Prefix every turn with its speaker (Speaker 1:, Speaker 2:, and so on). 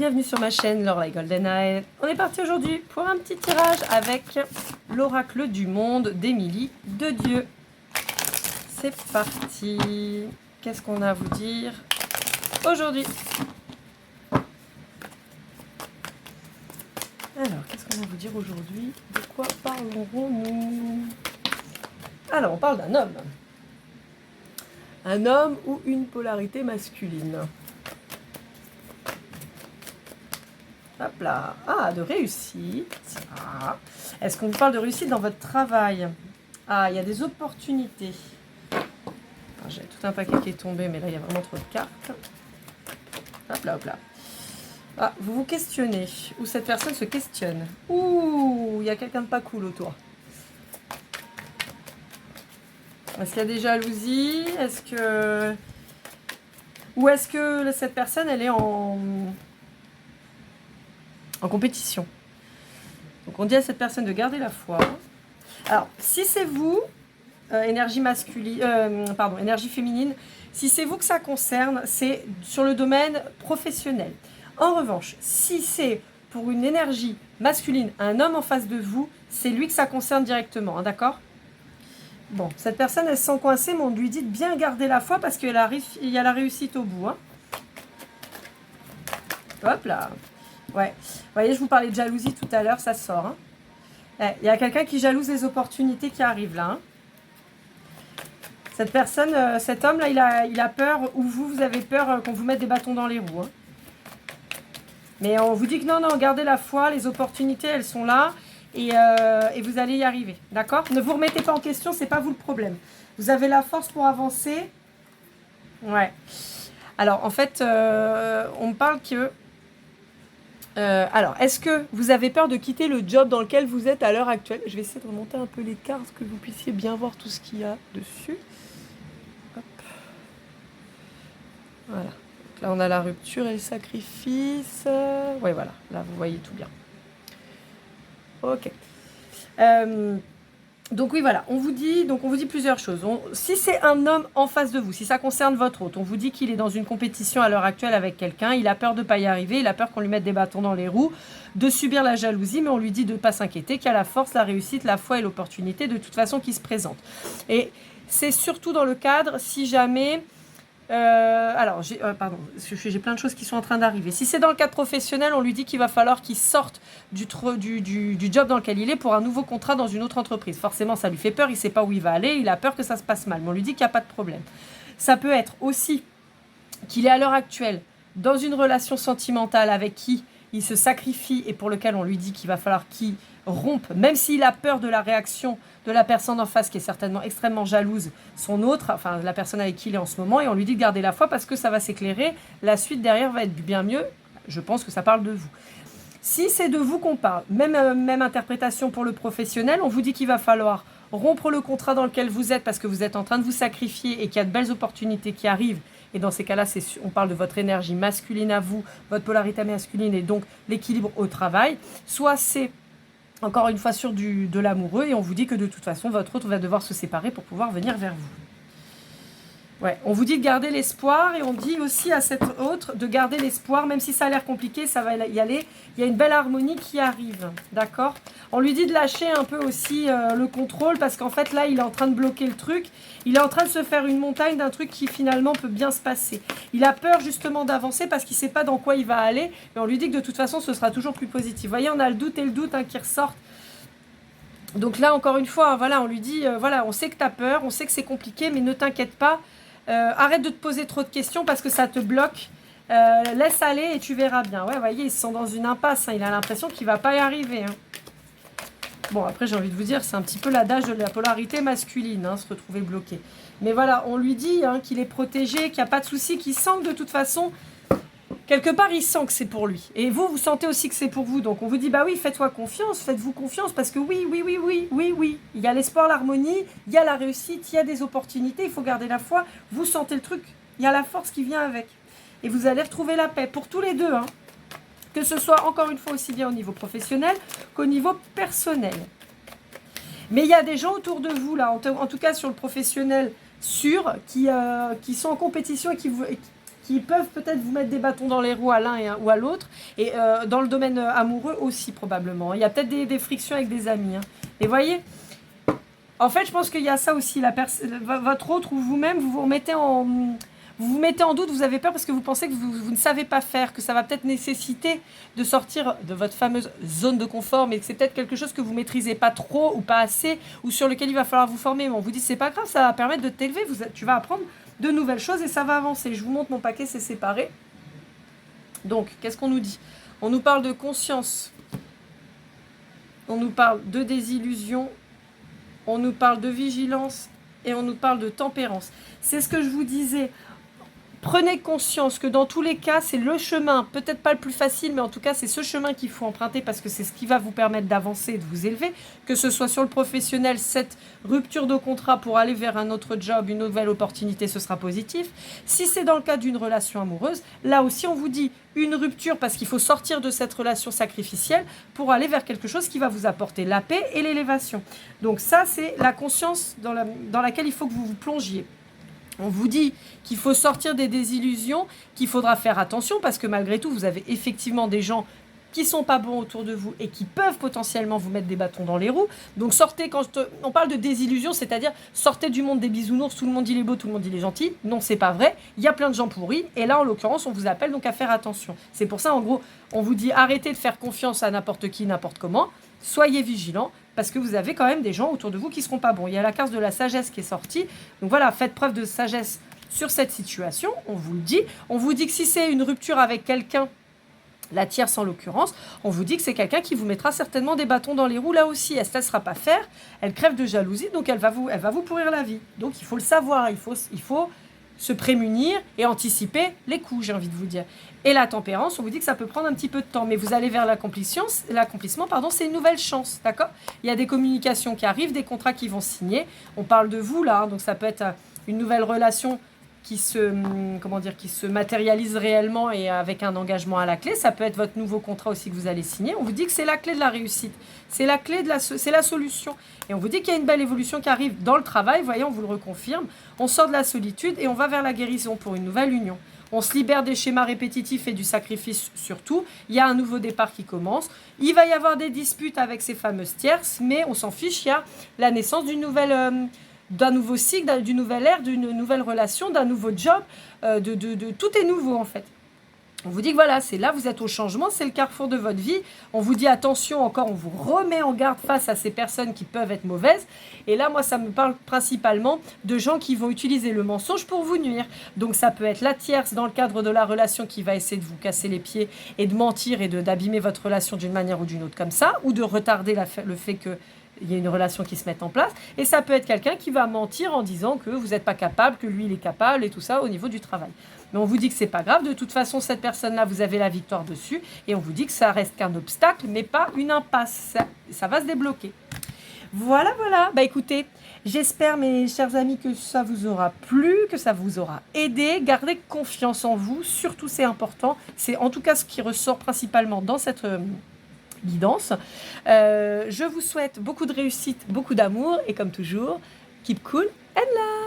Speaker 1: bienvenue sur ma chaîne Laura Goldeneye. On est parti aujourd'hui pour un petit tirage avec l'oracle du monde d'Émilie de Dieu. C'est parti. Qu'est-ce qu'on a à vous dire aujourd'hui? Alors, qu'est-ce qu'on va vous dire aujourd'hui? De quoi parlerons-nous? Alors, on parle d'un homme. Un homme ou une polarité masculine. Hop là. Ah, de réussite. Ah. Est-ce qu'on vous parle de réussite dans votre travail? Ah, il y a des opportunités. J'ai tout un paquet qui est tombé, mais là, il y a vraiment trop de cartes. Hop là, hop là. Ah, vous vous questionnez. Ou cette personne se questionne. Ouh, il y a quelqu'un de pas cool autour. Est-ce qu'il y a des jalousies? Est-ce que... Ou est-ce que cette personne, elle est en compétition? Donc, on dit à cette personne de garder la foi. Alors, si c'est vous, énergie masculine, énergie féminine, si c'est vous que ça concerne, c'est sur le domaine professionnel. En revanche, si c'est pour une énergie masculine, un homme en face de vous, c'est lui que ça concerne directement, hein, d'accord? Bon, cette personne, elle se sent coincée, mais on lui dit de bien garder la foi parce qu'il y a la réussite au bout. Hein. Hop là. Ouais. Vous voyez, je vous parlais de jalousie tout à l'heure, ça sort. Hein. Il y a quelqu'un qui jalouse les opportunités qui arrivent là. Hein. Cette personne, cet homme-là, il a peur, ou vous avez peur qu'on vous mette des bâtons dans les roues. Hein. Mais on vous dit que non, non, gardez la foi, les opportunités, elles sont là. Et vous allez y arriver, d'accord? Ne vous remettez pas en question, c'est pas vous le problème. Vous avez la force pour avancer. Ouais. Alors, en fait, on me parle que... alors, est-ce que vous avez peur de quitter le job dans lequel vous êtes à l'heure actuelle? Je vais essayer de remonter un peu les cartes, que vous puissiez bien voir tout ce qu'il y a dessus. Hop. Voilà. Donc là, on a la rupture et le sacrifice. Ouais, voilà. Là, vous voyez tout bien. Ok. Donc oui, voilà, on vous dit plusieurs choses. Si c'est un homme en face de vous, si ça concerne votre hôte, on vous dit qu'il est dans une compétition à l'heure actuelle avec quelqu'un, il a peur de ne pas y arriver, il a peur qu'on lui mette des bâtons dans les roues, de subir la jalousie, mais on lui dit de ne pas s'inquiéter, qu'il y a la force, la réussite, la foi et l'opportunité de toute façon qui se présentent. Et c'est surtout dans le cadre, si jamais... alors, j'ai plein de choses qui sont en train d'arriver. Si c'est dans le cadre professionnel, on lui dit qu'il va falloir qu'il sorte du job dans lequel il est pour un nouveau contrat dans une autre entreprise. Forcément, ça lui fait peur, il ne sait pas où il va aller, il a peur que ça se passe mal. Mais on lui dit qu'il n'y a pas de problème. Ça peut être aussi qu'il est à l'heure actuelle dans une relation sentimentale avec qui il se sacrifie et pour lequel on lui dit qu'il va falloir qu'il rompe, même s'il a peur de la réaction de la personne en face qui est certainement extrêmement jalouse, son autre, enfin la personne avec qui il est en ce moment, et on lui dit de garder la foi parce que ça va s'éclairer, la suite derrière va être bien mieux, je pense que ça parle de vous. Si c'est de vous qu'on parle, même interprétation pour le professionnel, on vous dit qu'il va falloir rompre le contrat dans lequel vous êtes parce que vous êtes en train de vous sacrifier et qu'il y a de belles opportunités qui arrivent. Et dans ces cas-là, on parle de votre énergie masculine à vous, votre polarité masculine et donc l'équilibre au travail. Soit c'est encore une fois sur de l'amoureux et on vous dit que de toute façon, votre autre va devoir se séparer pour pouvoir venir vers vous. Ouais, on vous dit de garder l'espoir et on dit aussi à cette autre de garder l'espoir, même si ça a l'air compliqué, ça va y aller. Il y a une belle harmonie qui arrive, d'accord? On lui dit de lâcher un peu aussi le contrôle parce qu'en fait là, il est en train de bloquer le truc. Il est en train de se faire une montagne d'un truc qui finalement peut bien se passer. Il a peur justement d'avancer parce qu'il ne sait pas dans quoi il va aller. Mais on lui dit que de toute façon, ce sera toujours plus positif. Vous voyez, on a le doute hein, qui ressortent. Donc là, encore une fois, voilà, on lui dit, voilà, on sait que tu as peur, on sait que c'est compliqué, mais ne t'inquiète pas. Arrête de te poser trop de questions parce que ça te bloque. Laisse aller et tu verras bien. Ouais, vous voyez, ils sont dans une impasse. Hein. Il a l'impression qu'il ne va pas y arriver. Hein. Bon, après, j'ai envie de vous dire, c'est un petit peu l'adage de la polarité masculine, hein, se retrouver bloqué. Mais voilà, on lui dit hein, qu'il est protégé, qu'il n'y a pas de souci, qu'il sent que de toute façon, quelque part, il sent que c'est pour lui. Et vous sentez aussi que c'est pour vous. Donc, on vous dit, bah oui, faites-toi confiance, faites-vous confiance, parce que oui. Il y a l'espoir, l'harmonie, il y a la réussite, il y a des opportunités, il faut garder la foi. Vous sentez le truc, il y a la force qui vient avec. Et vous allez retrouver la paix pour tous les deux, hein. Que ce soit, encore une fois, aussi bien au niveau professionnel qu'au niveau personnel. Mais il y a des gens autour de vous, là, en tout cas sur le professionnel sûr, qui sont en compétition et qui qui peuvent peut-être vous mettre des bâtons dans les roues à l'un ou à l'autre, et dans le domaine amoureux aussi probablement. Il y a peut-être des frictions avec des amis. Hein. Et voyez, en fait, je pense qu'il y a ça aussi, votre autre ou vous-même, vous vous mettez en doute, vous avez peur parce que vous pensez que vous ne savez pas faire, que ça va peut-être nécessiter de sortir de votre fameuse zone de confort, mais que c'est peut-être quelque chose que vous maîtrisez pas trop ou pas assez, ou sur lequel il va falloir vous former. Mais on vous dit, c'est pas grave, ça va permettre de t'élever, tu vas apprendre de nouvelles choses et ça va avancer. Je vous montre mon paquet, c'est séparé. Donc, qu'est-ce qu'on nous dit? On nous parle de conscience, on nous parle de désillusion, on nous parle de vigilance et on nous parle de tempérance. C'est ce que je vous disais. Prenez conscience que dans tous les cas, c'est le chemin, peut-être pas le plus facile, mais en tout cas, c'est ce chemin qu'il faut emprunter parce que c'est ce qui va vous permettre d'avancer et de vous élever, que ce soit sur le professionnel, cette rupture de contrat pour aller vers un autre job, une nouvelle opportunité, ce sera positif. Si c'est dans le cas d'une relation amoureuse, là aussi, on vous dit une rupture parce qu'il faut sortir de cette relation sacrificielle pour aller vers quelque chose qui va vous apporter la paix et l'élévation. Donc ça, c'est la conscience dans laquelle il faut que vous vous plongiez. On vous dit qu'il faut sortir des désillusions, qu'il faudra faire attention parce que malgré tout, vous avez effectivement des gens qui sont pas bons autour de vous et qui peuvent potentiellement vous mettre des bâtons dans les roues. Donc sortez, on parle de désillusion, c'est-à-dire sortez du monde des bisounours, tout le monde il est beau, tout le monde il est gentil. Non, c'est pas vrai, il y a plein de gens pourris et là en l'occurrence, on vous appelle donc à faire attention. C'est pour ça en gros, on vous dit arrêtez de faire confiance à n'importe qui, n'importe comment. Soyez vigilants parce que vous avez quand même des gens autour de vous qui ne seront pas bons. Il y a la carte de la sagesse qui est sortie. Donc voilà, faites preuve de sagesse sur cette situation, on vous le dit. On vous dit que si c'est une rupture avec quelqu'un, la tierce en l'occurrence, on vous dit que c'est quelqu'un qui vous mettra certainement des bâtons dans les roues là aussi. Elle ne se laissera pas faire, elle crève de jalousie, donc elle va vous pourrir la vie. Donc il faut le savoir, il faut se prémunir et anticiper les coups, j'ai envie de vous dire. Et la tempérance, on vous dit que ça peut prendre un petit peu de temps, mais vous allez vers l'accomplissement, c'est une nouvelle chance, d'accord? Il y a des communications qui arrivent, des contrats qui vont signer. On parle de vous là, hein, donc ça peut être une nouvelle relation qui se matérialise réellement et avec un engagement à la clé. Ça peut être votre nouveau contrat aussi que vous allez signer. On vous dit que c'est la clé de la réussite. C'est la clé c'est la solution. Et on vous dit qu'il y a une belle évolution qui arrive dans le travail. Voyez, on vous le reconfirme. On sort de la solitude et on va vers la guérison pour une nouvelle union. On se libère des schémas répétitifs et du sacrifice surtout. Il y a un nouveau départ qui commence. Il va y avoir des disputes avec ces fameuses tierces, mais on s'en fiche. Il y a la naissance d'un nouveau cycle, d'une nouvelle ère, d'une nouvelle relation, d'un nouveau job, tout est nouveau en fait. On vous dit que voilà, c'est là, vous êtes au changement, c'est le carrefour de votre vie. On vous dit attention encore, on vous remet en garde face à ces personnes qui peuvent être mauvaises. Et là, moi, ça me parle principalement de gens qui vont utiliser le mensonge pour vous nuire. Donc ça peut être la tierce dans le cadre de la relation qui va essayer de vous casser les pieds et de mentir et d'abîmer votre relation d'une manière ou d'une autre comme ça, ou de retarder le fait que il y a une relation qui se met en place. Et ça peut être quelqu'un qui va mentir en disant que vous n'êtes pas capable, que lui, il est capable et tout ça au niveau du travail. Mais on vous dit que c'est pas grave. De toute façon, cette personne-là, vous avez la victoire dessus. Et on vous dit que ça reste qu'un obstacle, mais pas une impasse. Ça va se débloquer. Voilà. Bah écoutez, j'espère, mes chers amis, que ça vous aura plu, que ça vous aura aidé. Gardez confiance en vous. Surtout, c'est important. C'est en tout cas ce qui ressort principalement dans cette guidance. Je vous souhaite beaucoup de réussite, beaucoup d'amour et comme toujours, keep cool and love.